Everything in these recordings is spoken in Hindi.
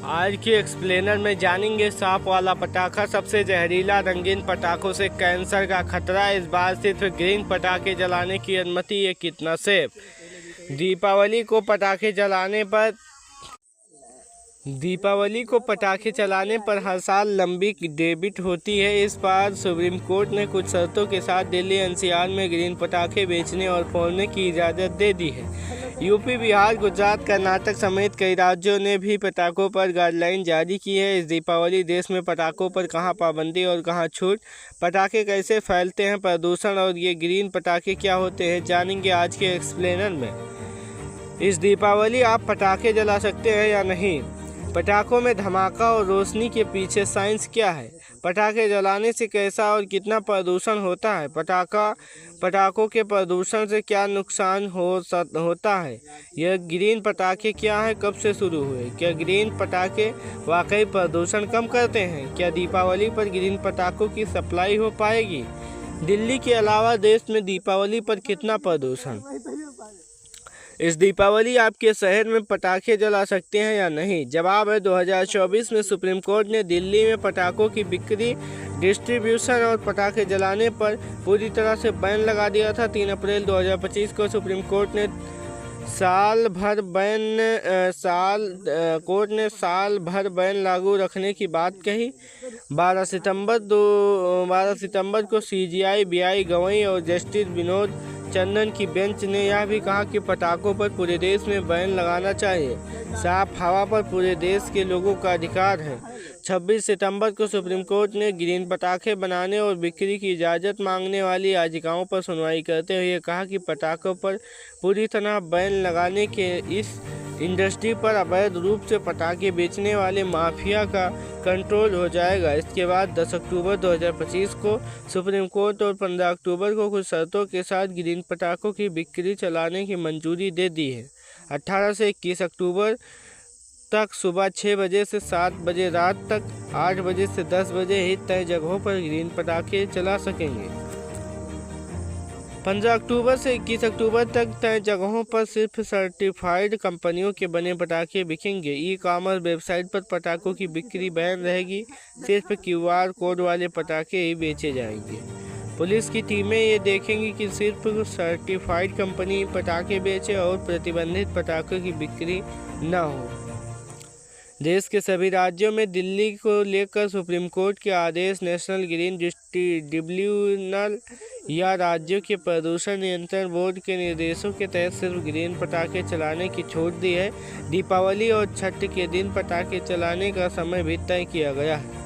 आज के एक्सप्लेनर में जानेंगे सांप वाला पटाखा सबसे जहरीला रंगीन पटाखों से कैंसर का खतरा। इस बार सिर्फ ग्रीन पटाखे जलाने की अनुमति, ये कितना सेफ। दीपावली को पटाखे चलाने पर हर साल लंबी डेबिट होती है। इस बार सुप्रीम कोर्ट ने कुछ शर्तों के साथ दिल्ली एनसीआर में ग्रीन पटाखे बेचने और फोड़ने की इजाज़त दे दी है। यूपी, बिहार, गुजरात, कर्नाटक समेत कई राज्यों ने भी पटाखों पर गाइडलाइन जारी की है। इस दीपावली देश में पटाखों पर कहां पाबंदी और कहां छूट, पटाखे कैसे फैलते हैं, प्रदूषण और ये ग्रीन पटाखे क्या होते हैं, जानेंगे आज के एक्सप्लेनर में। इस दीपावली आप पटाखे जला सकते हैं या नहीं, पटाखों में धमाका और रोशनी के पीछे साइंस क्या है, पटाखे जलाने से कैसा और कितना प्रदूषण होता है, पटाखों के प्रदूषण से क्या नुकसान होता है, यह ग्रीन पटाखे क्या है, कब से शुरू हुए, क्या ग्रीन पटाखे वाकई प्रदूषण कम करते हैं, क्या दीपावली पर ग्रीन पटाखों की सप्लाई हो पाएगी, दिल्ली के अलावा देश में दीपावली पर कितना प्रदूषण। इस दीपावली आपके शहर में पटाखे जला सकते हैं या नहीं। जवाब है 2024 में सुप्रीम कोर्ट ने दिल्ली में पटाखों की बिक्री, डिस्ट्रीब्यूशन और पटाखे जलाने पर पूरी तरह से बैन लगा दिया था। 3 अप्रैल 2025 को सुप्रीम कोर्ट ने साल भर बैन लागू रखने की बात कही। 12 सितंबर को सीजीआई बीआई गवई और जस्टिस विनोद चंदन की बेंच ने यह भी कहा कि पटाखों पर पूरे देश में बैन लगाना चाहिए। साफ हवा पर पूरे देश के लोगों का अधिकार है। 26 सितंबर को सुप्रीम कोर्ट ने ग्रीन पटाखे बनाने और बिक्री की इजाज़त मांगने वाली याचिकाओं पर सुनवाई करते हुए कहा कि पटाखों पर पूरी तरह बैन लगाने के इस इंडस्ट्री पर अवैध रूप से पटाखे बेचने वाले माफिया का कंट्रोल हो जाएगा। इसके बाद 10 अक्टूबर 2025 को सुप्रीम कोर्ट और 15 अक्टूबर को कुछ शर्तों के साथ ग्रीन पटाखों की बिक्री चलाने की मंजूरी दे दी है। 18 से 21 अक्टूबर तक सुबह 6 बजे से 7 बजे, रात तक 8 बजे से 10 बजे ही तय जगहों पर ग्रीन पटाखे चला सकेंगे। 15 अक्टूबर से 21 अक्टूबर तक तय जगहों पर सिर्फ सर्टिफाइड कंपनियों के बने पटाखे बिकेंगे। ई-कॉमर्स वेबसाइट पर पटाखों की बिक्री बैन रहेगी। सिर्फ क्यूआर कोड वाले पटाखे ही बेचे जाएंगे। पुलिस की टीमें ये देखेंगी कि सिर्फ सर्टिफाइड कंपनी पटाखे बेचे और प्रतिबंधित पटाखों की बिक्री न हो। देश के सभी राज्यों में दिल्ली को लेकर सुप्रीम कोर्ट के आदेश, नेशनल ग्रीन ट्रिब्यूनल या राज्यों के प्रदूषण नियंत्रण बोर्ड के निर्देशों के तहत सिर्फ ग्रीन पटाखे चलाने की छूट दी है। दीपावली और छठ के दिन पटाखे चलाने का समय भी तय किया गया है।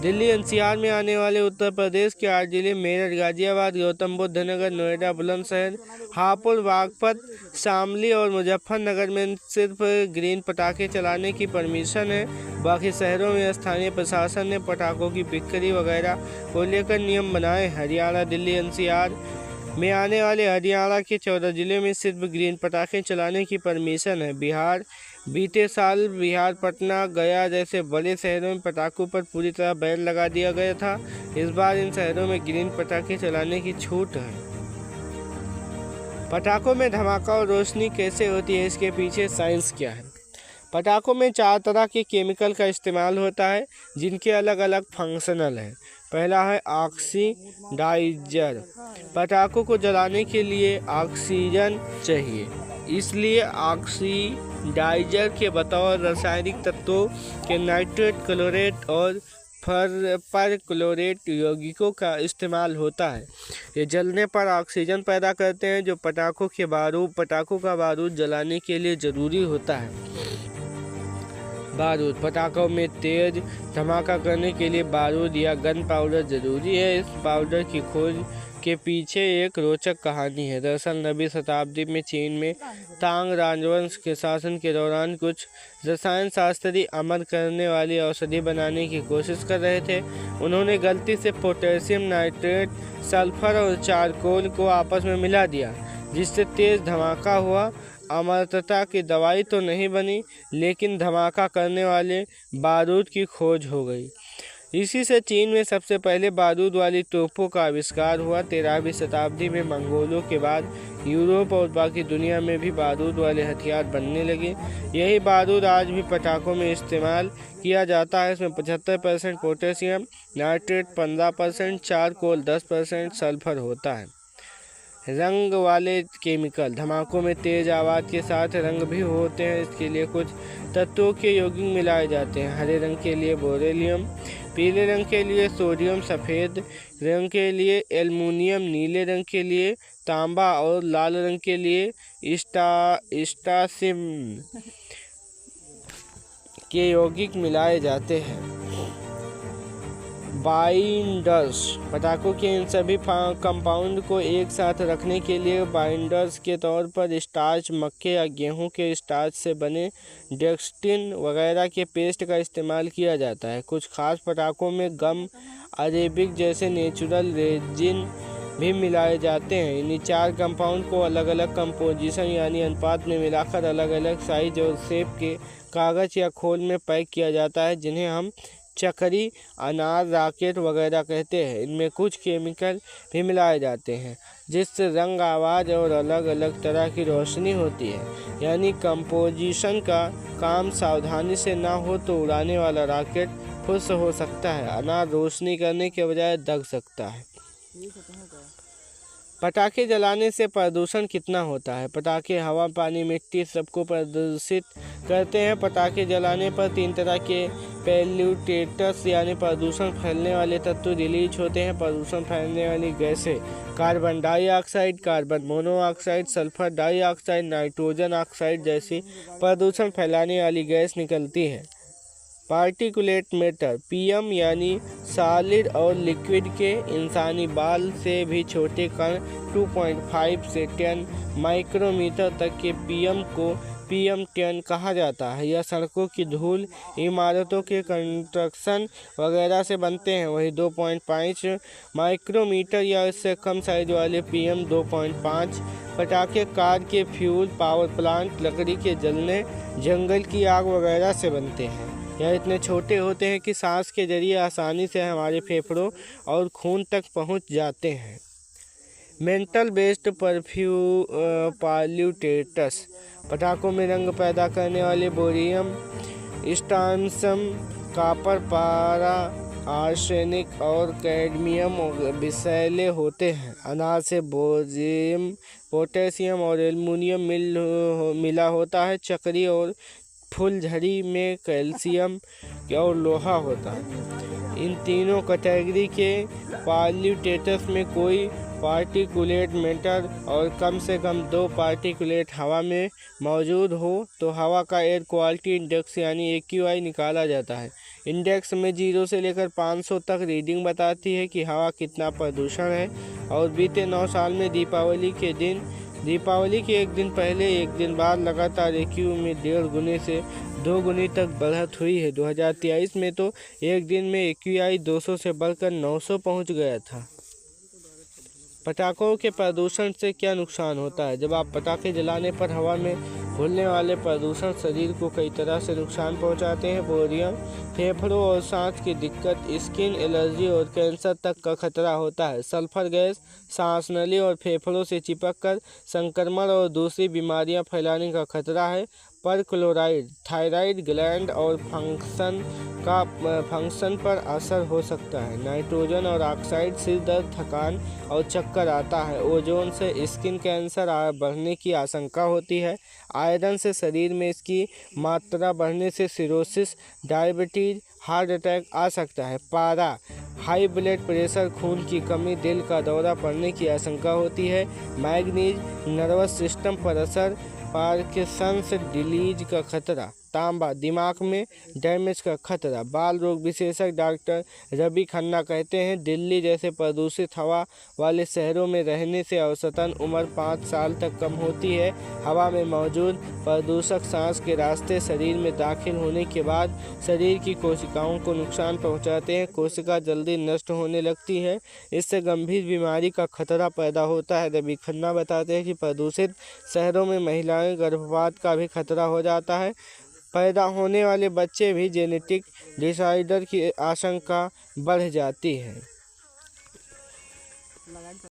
दिल्ली एनसीआर में आने वाले उत्तर प्रदेश के 8 जिले मेरठ, गाजियाबाद, गौतम बुद्ध नगर, नोएडा, बुलंदशहर, हापुड़, बागपत, शामली और मुजफ्फरनगर में सिर्फ ग्रीन पटाखे चलाने की परमिशन है। बाकी शहरों में स्थानीय प्रशासन ने पटाखों की बिक्री वगैरह को लेकर नियम बनाए। हरियाणा, दिल्ली एनसीआर में आने वाले हरियाणा के 14 जिले में सिर्फ ग्रीन पटाखे चलाने की परमिशन है। बीते साल बिहार, पटना, गया जैसे बड़े शहरों में पटाखों पर पूरी तरह बैन लगा दिया गया था। इस बार इन शहरों में ग्रीन पटाखे चलाने की छूट है। पटाखों में धमाका और रोशनी कैसे होती है, इसके पीछे साइंस क्या है। पटाखों में 4 तरह के केमिकल का इस्तेमाल होता है जिनके अलग अलग फंक्शनल हैं। पहला है ऑक्सीडाइजर। पटाखों को जलाने के लिए ऑक्सीजन चाहिए, इसलिए ऑक्सीडाइजर के बतौर रासायनिक तत्वों के नाइट्रेट, क्लोरेट और परक्लोरेट यौगिकों का इस्तेमाल होता है। ये जलने पर ऑक्सीजन पैदा करते हैं जो पटाखों का बारूद जलाने के लिए ज़रूरी होता है। बारूद, पटाखों में तेज धमाका करने के लिए बारूद या गन पाउडर जरूरी है। इस पाउडर की खोज के पीछे एक रोचक कहानी है। दरअसल 9वीं शताब्दी में चीन में तांग राजवंश के शासन के दौरान कुछ रसायन शास्त्री अमर करने वाली औषधि बनाने की कोशिश कर रहे थे। उन्होंने गलती से पोटेशियम नाइट्रेट, सल्फर और चारकोल को आपस में मिला दिया, जिससे तेज धमाका हुआ। अमरता की दवाई तो नहीं बनी, लेकिन धमाका करने वाले बारूद की खोज हो गई। इसी से चीन में सबसे पहले बारूद वाली तोपों का आविष्कार हुआ। 13वीं शताब्दी में मंगोलों के बाद यूरोप और बाकी दुनिया में भी बारूद वाले हथियार बनने लगे। यही बारूद आज भी पटाखों में इस्तेमाल किया जाता है। इसमें 75% पोटेशियम नाइट्रेट, 15% चारकोल, 10% सल्फर होता है। रंग वाले केमिकल धमाकों में तेज आवाज़ के साथ रंग भी होते हैं। इसके लिए कुछ तत्वों के यौगिक मिलाए जाते हैं। हरे रंग के लिए बेरिलियम, पीले रंग के लिए सोडियम, सफ़ेद रंग के लिए एल्युमिनियम, नीले रंग के लिए तांबा और लाल रंग के लिए स्टासिम के यौगिक मिलाए जाते हैं। बाइंडर्स पटाखों के इन सभी कंपाउंड को एक साथ रखने के लिए बाइंडर्स के तौर पर स्टार्च, मक्के या गेहूं के स्टार्च से बने डेक्सटिन वगैरह के पेस्ट का इस्तेमाल किया जाता है। कुछ खास पटाखों में गम, अरेबिक जैसे नेचुरल रेजिन भी मिलाए जाते हैं। इन्हीं 4 कंपाउंड को अलग अलग कंपोजिशन यानी अनुपात में मिलाकर अलग अलग साइज और शेप के कागज़ या खोल में पैक किया जाता है, जिन्हें हम चक्री, अनार, रॉकेट वगैरह कहते हैं। इनमें कुछ केमिकल भी मिलाए जाते हैं जिससे रंग, आवाज़ और अलग अलग तरह की रोशनी होती है। यानी कंपोजिशन का काम सावधानी से ना हो तो उड़ाने वाला रॉकेट फुस हो सकता है, अनार रोशनी करने के बजाय दग सकता है। पटाखे जलाने से प्रदूषण कितना होता है? पटाखे हवा, पानी, मिट्टी सबको प्रदूषित करते हैं। पटाखे जलाने पर 3 तरह के पैल्यूटेटर्स यानी प्रदूषण फैलाने वाले तत्व रिलीज होते हैं। प्रदूषण फैलाने वाली गैसें carbon dioxide, carbon monoxide, sulphur dioxide, nitrogen oxide जैसी प्रदूषण फैलाने वाली गैस निकलती है। पार्टिकुलेट मैटर पीएम यानी सॉलिड और लिक्विड के इंसानी बाल से भी छोटे कण 2.5 से 10 माइक्रोमीटर तक के पीएम को PM10 कहा जाता है। यह सड़कों की धूल, इमारतों के कंस्ट्रक्शन वगैरह से बनते हैं। वही 2.5 माइक्रोमीटर या इससे कम साइज वाले PM 2.5 पटाखे कार के फ्यूल, पावर प्लांट, लकड़ी के जलने, जंगल की आग वगैरह से बनते हैं। यह इतने छोटे होते हैं कि सांस के जरिए आसानी से हमारे फेफड़ों और खून तक पहुंच जाते हैं। मेंटल बेस्ड पॉल्यूटेटर्स पटाखों में रंग पैदा करने वाले बोरियम, स्ट्रोंशियम, कॉपर, पारा, आर्सेनिक और कैडमियम विषैले होते हैं। अनाज से बोरियम, पोटेशियम और एल्युमिनियम मिला होता है। चक्री और फुलझड़ी में कैल्शियम और लोहा होता है। इन तीनों कैटेगरी के पॉल्यूटेटर्स में कोई पार्टिकुलेट मैटर और कम से कम 2 पार्टिकुलेट हवा में मौजूद हो तो हवा का एयर क्वालिटी इंडेक्स यानी AQI निकाला जाता है। इंडेक्स में 0 से लेकर 500 तक रीडिंग बताती है कि हवा कितना प्रदूषण है। और बीते 9 साल में दीपावली के एक दिन पहले, एक दिन बाद लगातार AQI में 1.5 गुने से 2 गुनी तक बढ़त हुई है। 2023 में तो एक दिन में AQI 200 से बढ़कर 900 पहुंच गया था। पटाखों के प्रदूषण से क्या नुकसान होता है? जब आप पटाखे जलाने पर हवा में घुलने वाले प्रदूषण शरीर को कई तरह से नुकसान पहुंचाते हैं। बोरियम फेफड़ों और सांस की दिक्कत, स्किन एलर्जी और कैंसर तक का खतरा होता है। सल्फर गैस सांस नली और फेफड़ों से चिपक कर संक्रमण और दूसरी बीमारियां फैलाने का खतरा है। पर क्लोराइड थायराइड ग्लैंड और फंक्शन पर असर हो सकता है। नाइट्रोजन और ऑक्साइड सिर दर्द, थकान और चक्कर आता है। ओजोन से स्किन कैंसर बढ़ने की आशंका होती है। आयरन से शरीर में इसकी मात्रा बढ़ने से सिरोसिस, डायबिटीज, हार्ट अटैक आ सकता है। पारा हाई ब्लड प्रेशर, खून की कमी, दिल का दौरा पड़ने की आशंका होती है। मैग्नीज नर्वस सिस्टम पर असर, पार्किंसंस डिलीज का खतरा। तांबा दिमाग में डैमेज का खतरा। बाल रोग विशेषज्ञ डॉक्टर रवि खन्ना कहते हैं, दिल्ली जैसे प्रदूषित हवा वाले शहरों में रहने से औसतन उम्र 5 साल तक कम होती है। हवा में मौजूद प्रदूषक सांस के रास्ते शरीर में दाखिल होने के बाद शरीर की कोशिकाओं को नुकसान पहुंचाते हैं। कोशिका जल्दी नष्ट होने लगती है। इससे गंभीर बीमारी का खतरा पैदा होता है। रवि खन्ना बताते हैं कि प्रदूषित शहरों में महिलाएं गर्भपात का भी खतरा हो जाता है। पैदा होने वाले बच्चे भी जेनेटिक डिसऑर्डर की आशंका बढ़ जाती है।